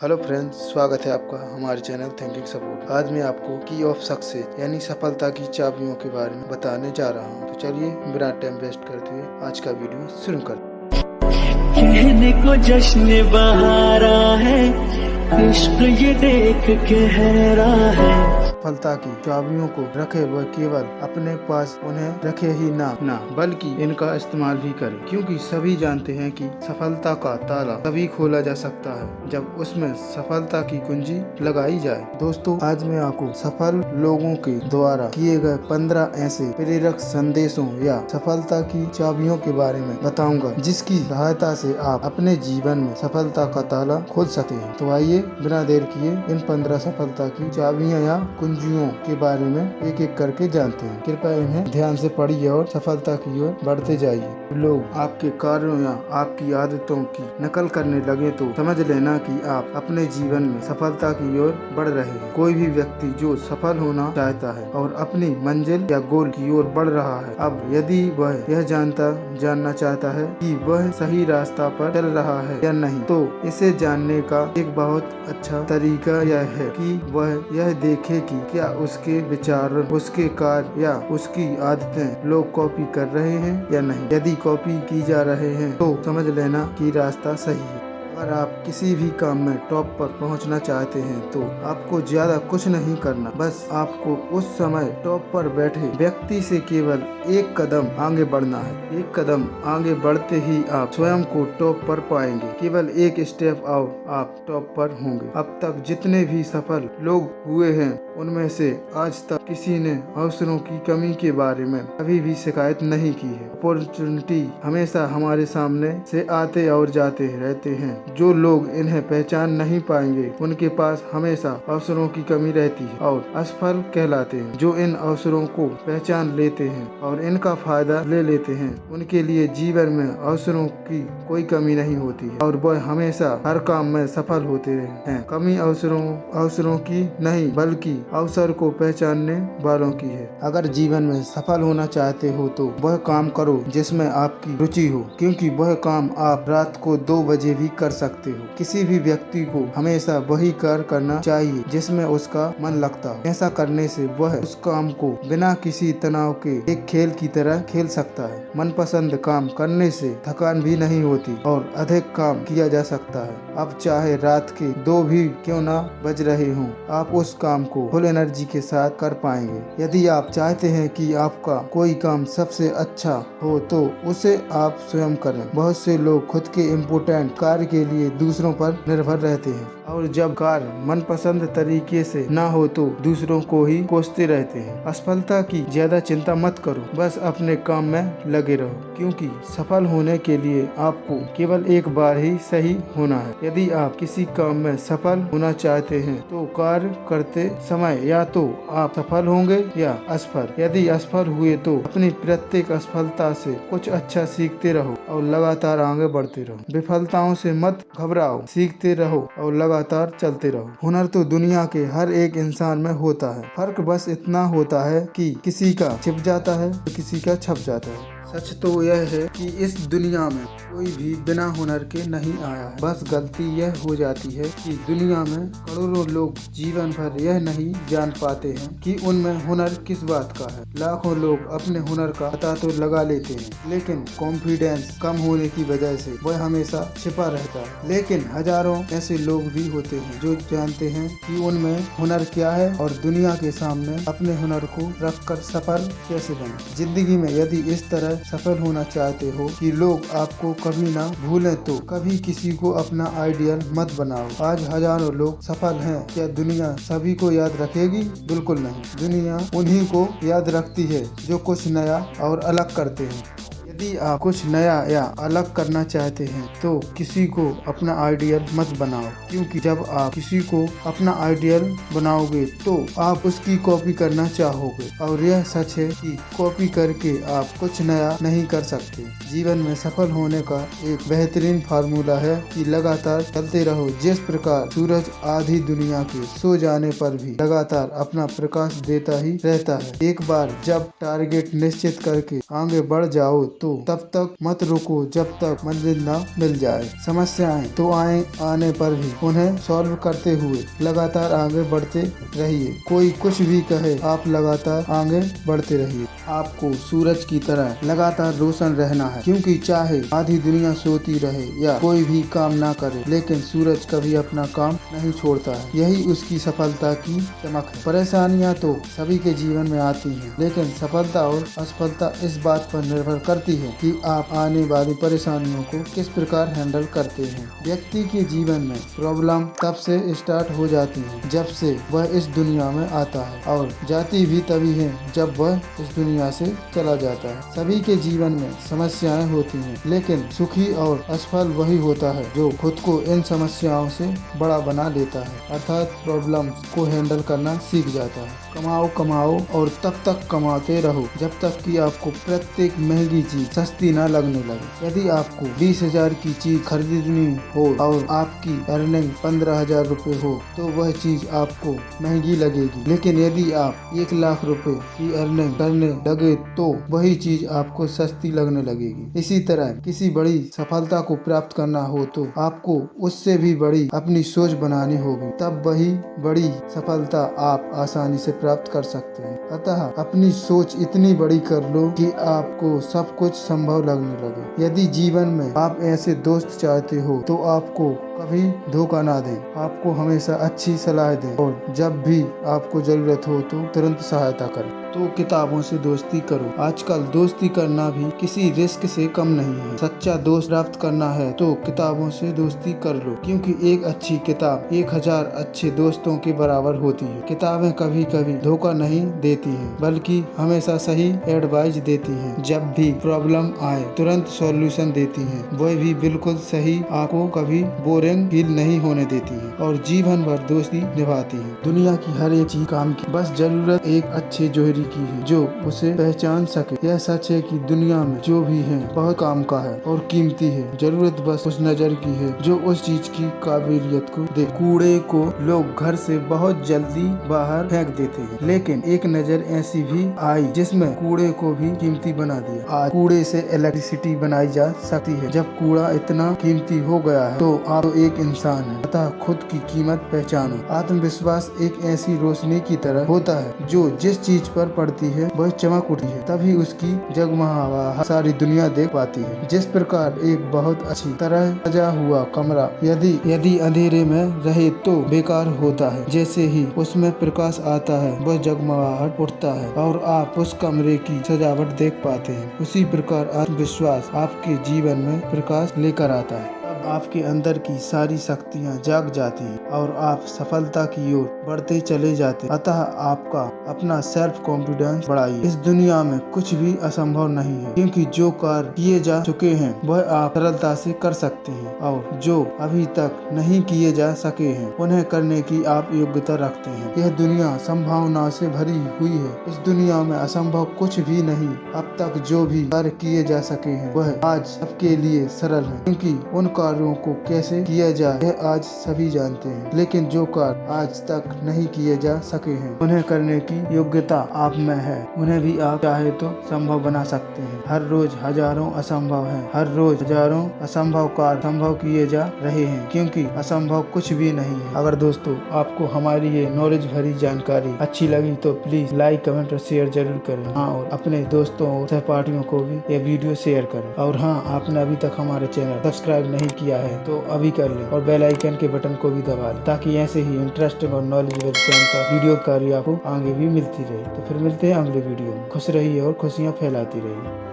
Hello friends, स्वागत है आपका हमारे चैनल थिंकिंग सपोर्ट। आज मैं आपको की ऑफ सक्सेस यानी सफलता की चाबियों के बारे में बताने जा रहा हूं। तो चलिए बिना टाइम वेस्ट करते हुए आज का वीडियो शुरू करते हैं। कहने को जश्न बहारा है, इश्क ये देख के हैरान है। सफलता की चाबियों को रखे वह केवल अपने पास उन्हें रखे ही ना बल्कि इनका इस्तेमाल भी करें, क्योंकि सभी जानते हैं कि सफलता का ताला तभी खोला जा सकता है जब उसमें सफलता की कुंजी लगाई जाए। दोस्तों, आज मैं आपको सफल लोगों के द्वारा किए गए 15 ऐसे प्रेरक संदेशों या सफलता की चाबियों के बारे में बताऊंगा, जिसकी सहायता से आप अपने जीवन में सफलता का ताला खोल सकते हैं। तो आइए बिना देर किए इन 15 सफलता की चाबियां या कुंजियों के बारे में एक एक करके जानते हैं। कृपया इन्हें ध्यान से पढ़िए और सफलता की ओर बढ़ते जाइए। लोग आपके कार्यों या आपकी आदतों की नकल करने लगे तो समझ लेना कि आप अपने जीवन में सफलता की ओर बढ़ रहे हैं। कोई भी व्यक्ति जो सफल होना चाहता है और अपनी मंजिल या गोल की ओर बढ़ रहा है, अब यदि वह यह जानना चाहता है कि वह सही रास्ता पर चल रहा है या नहीं, तो इसे जानने का एक बहुत अच्छा तरीका यह है कि वह यह देखे कि क्या उसके विचार, उसके कार्य या उसकी आदतें लोग कॉपी कर रहे हैं या नहीं। यदि कॉपी की जा रहे हैं तो समझ लेना कि रास्ता सही है। अगर आप किसी भी काम में टॉप पर पहुंचना चाहते हैं तो आपको ज्यादा कुछ नहीं करना, बस आपको उस समय टॉप पर बैठे व्यक्ति से केवल एक कदम आगे बढ़ना है। एक कदम आगे बढ़ते ही आप स्वयं को टॉप पर पाएंगे। केवल एक स्टेप आओ, आप टॉप पर होंगे। अब तक जितने भी सफल लोग हुए हैं उनमें से आज तक किसी ने अवसरों की कमी के बारे में कभी भी शिकायत नहीं की है। अपॉर्चुनिटी हमेशा हमारे सामने से आते और जाते रहते हैं। जो लोग इन्हें पहचान नहीं पाएंगे उनके पास हमेशा अवसरों की कमी रहती है और असफल कहलाते हैं। जो इन अवसरों को पहचान लेते हैं और इनका फायदा ले लेते हैं, उनके लिए जीवन में अवसरों की कोई कमी नहीं होती है और वह हमेशा हर काम में सफल होते हैं। कमी अवसरों की नहीं बल्कि अवसर को पहचानने वालों की है। अगर जीवन में सफल होना चाहते हो तो वह काम करो जिसमें आपकी रुचि हो, क्योंकि वह काम आप रात को 2 बजे भी कर सकते हो। किसी भी व्यक्ति को हमेशा वही कार्य करना चाहिए जिसमें उसका मन लगता हो। ऐसा करने से वह उस काम को बिना किसी तनाव के एक खेल की तरह खेल सकता है। मनपसंद काम करने से थकान भी नहीं होती और अधिक काम किया जा सकता है। अब चाहे रात के 2 भी क्यों ना बज रहे हों, आप उस काम को फुल एनर्जी के साथ कर पाएंगे। यदि आप चाहते हैं कि आपका कोई काम सबसे अच्छा हो तो उसे आप स्वयं करें। बहुत से लोग खुद के इम्पोर्टेंट कार्य के लिए दूसरों पर निर्भर रहते हैं और जब कार्य मनपसंद तरीके से ना हो तो दूसरों को ही कोसते रहते हैं। असफलता की ज्यादा चिंता मत करो, बस अपने काम में लगे रहो, क्योंकि सफल होने के लिए आपको केवल एक बार ही सही होना है। यदि आप किसी काम में सफल होना चाहते हैं तो कार्य करते समय या तो आप सफल होंगे या असफल। यदि असफल हुए तो अपनी प्रत्येक असफलता से कुछ अच्छा सीखते रहो और लगातार आगे बढ़ते रहो। विफलताओं से मत घबराओ, सीखते रहो और लगातार चलते रहो। हुनर तो दुनिया के हर एक इंसान में होता है, फर्क बस इतना होता है कि किसी का छिप जाता है तो किसी का छप जाता है। सच तो यह है कि इस दुनिया में कोई भी बिना हुनर के नहीं आया है। बस गलती यह हो जाती है कि दुनिया में करोड़ों लोग जीवन भर यह नहीं जान पाते हैं कि उनमें हुनर किस बात का है। लाखों लोग अपने हुनर का पता तो लगा लेते हैं, लेकिन कॉन्फिडेंस कम होने की वजह से वह हमेशा छिपा रहता है। लेकिन हजारों ऐसे लोग भी होते हैं जो जानते हैं कि उनमें हुनर क्या है और दुनिया के सामने अपने हुनर को रखकर सफल कैसे बने। जिंदगी में यदि इस तरह सफल होना चाहते हो कि लोग आपको कभी ना भूलें तो कभी किसी को अपना आइडियल मत बनाओ। आज हजारों लोग सफल हैं, क्या दुनिया सभी को याद रखेगी? बिल्कुल नहीं। दुनिया उन्हीं को याद रखती है जो कुछ नया और अलग करते हैं। यदि आप कुछ नया या अलग करना चाहते हैं तो किसी को अपना आइडियल मत बनाओ, क्योंकि जब आप किसी को अपना आइडियल बनाओगे तो आप उसकी कॉपी करना चाहोगे और यह सच है कि कॉपी करके आप कुछ नया नहीं कर सकते। जीवन में सफल होने का एक बेहतरीन फार्मूला है कि लगातार चलते रहो। जिस प्रकार सूरज आधी दुनिया के सो जाने पर भी लगातार अपना प्रकाश देता ही रहता है। एक बार जब टारगेट निश्चित करके आगे बढ़ जाओ तो तब तक मत रुको जब तक मंजिल न मिल जाए। समस्याएं तो आने पर भी उन्हें सॉल्व करते हुए लगातार आगे बढ़ते रहिए। कोई कुछ भी कहे, आप लगातार आगे बढ़ते रहिए। आपको सूरज की तरह लगातार रोशन रहना है, क्योंकि चाहे आधी दुनिया सोती रहे या कोई भी काम ना करे, लेकिन सूरज कभी अपना काम नहीं छोड़ता है। यही उसकी सफलता की चमक है। परेशानियां तो सभी के जीवन में आती हैं, लेकिन सफलता और असफलता इस बात पर निर्भर करती है कि आप आने वाली परेशानियों को किस प्रकार हैंडल करते हैं। व्यक्ति के जीवन में प्रॉब्लम तब से स्टार्ट हो जाती है जब से वह इस दुनिया में आता है, और जाती भी तभी है जब वह इस दुनिया से चला जाता है। सभी के जीवन में समस्याएं होती हैं, लेकिन सुखी और असफल वही होता है जो खुद को इन समस्याओं से बड़ा बना लेता है, अर्थात प्रॉब्लम्स को हैंडल करना सीख जाता है। कमाओ कमाओ और तब तक कमाते रहो जब तक कि आपको प्रत्येक महंगी चीज सस्ती न लगने लगे। यदि आपको 20,000 की चीज खरीदनी हो और आपकी अर्निंग 15,000 रुपए हो तो वह चीज आपको महंगी लगेगी, लेकिन यदि आप 1 लाख रुपए की अर्निंग करने लगे तो वही चीज आपको सस्ती लगने लगेगी। इसी तरह किसी बड़ी सफलता को प्राप्त करना हो तो आपको उससे भी बड़ी अपनी सोच बनानी होगी, तब वही बड़ी सफलता आप आसानी से प्राप्त कर सकते हैं। अतः अपनी सोच इतनी बड़ी कर लो कि आपको सब कुछ संभव लगने लगे। यदि जीवन में आप ऐसे दोस्त चाहते हो तो आपको कभी धोखा ना दें, आपको हमेशा अच्छी सलाह दें और जब भी आपको जरूरत हो तो तुरंत सहायता करें। तो किताबों से दोस्ती करो। आजकल दोस्ती करना भी किसी रिस्क से कम नहीं है। सच्चा दोस्त प्राप्त करना है तो किताबों से दोस्ती कर लो, क्योंकि एक अच्छी किताब 1000 अच्छे दोस्तों के बराबर होती है। किताबें कभी कभी धोखा नहीं देती हैं, बल्कि हमेशा सही एडवाइस देती हैं। जब भी प्रॉब्लम आए तुरंत सॉल्यूशन देती हैं, वह भी बिल्कुल सही, आपको कभी बोरिंग फील नहीं होने देती है और जीवन भर दोस्ती निभाती है। दुनिया की हर एक चीज काम की, बस जरूरत एक अच्छे जोहरी की है जो उसे पहचान सके। यह सच है कि दुनिया में जो भी है बहुत काम का है और कीमती है। जरूरत बस उस नजर की है जो उस चीज की काबिलियत को दे। कूड़े को लोग घर से बहुत जल्दी बाहर फेंक देते हैं, लेकिन एक नजर ऐसी भी आई जिसमें कूड़े को भी कीमती बना दिया। आज कूड़े से इलेक्ट्रिसिटी बनाई जा सकती है। जब कूड़ा इतना कीमती हो गया है तो आप एक इंसान है, अतः खुद की कीमत पहचानो। आत्मविश्वास एक ऐसी रोशनी की तरह होता है जो जिस चीज पर पड़ती है वह चमक उठती है, तभी उसकी जगमगाहट सारी दुनिया देख पाती है। जिस प्रकार एक बहुत अच्छी तरह सजा हुआ कमरा यदि अंधेरे में रहे तो बेकार होता है, जैसे ही उसमें प्रकाश आता है वह जगमगाहट उठता है और आप उस कमरे की सजावट देख पाते हैं। उसी प्रकार आत्मविश्वास आपके जीवन में प्रकाश लेकर आता है। आपके अंदर की सारी शक्तियाँ जाग जाती हैं और आप सफलता की ओर बढ़ते चले जाते। अतः आपका अपना सेल्फ कॉन्फिडेंस बढ़ाइए। इस दुनिया में कुछ भी असंभव नहीं है, क्योंकि जो कार्य किए जा चुके हैं वह आप सरलता से कर सकते हैं, और जो अभी तक नहीं किए जा सके हैं उन्हें करने की आप योग्यता रखते हैं। यह दुनिया संभावना से भरी हुई है। इस दुनिया में असंभव कुछ भी नहीं। अब तक जो भी कार्य किए जा सके हैं वह आज सबके लिए सरल है, क्योंकि उन कार्यों को कैसे किया जाए यह आज सभी जानते हैं। लेकिन जो कार्य आज तक नहीं किए जा सके हैं उन्हें करने की योग्यता आप में है। उन्हें भी आप चाहे तो संभव बना सकते हैं। हर रोज हजारों असंभव है, हर रोज हजारों असंभव कार्य संभव किए जा रहे हैं, क्योंकि असंभव कुछ भी नहीं है। अगर दोस्तों आपको हमारी ये नॉलेज भरी जानकारी अच्छी लगी तो प्लीज लाइक, कमेंट और शेयर जरूर करें। हाँ, और अपने दोस्तों और सहपाठियों को भी ये वीडियो शेयर करें। और हाँ, आपने अभी तक हमारे चैनल सब्सक्राइब नहीं किया है तो अभी कर लें और बेल आइकन के बटन को भी दबा लें, ताकि ऐसे ही इंटरेस्टिंग और नॉलेजेबल वीडियो कार्य आपको आगे भी मिलती रहे। तो फिर मिलते हैं अगले वीडियो में। खुश रहिए और खुशियाँ फैलाती रहिए।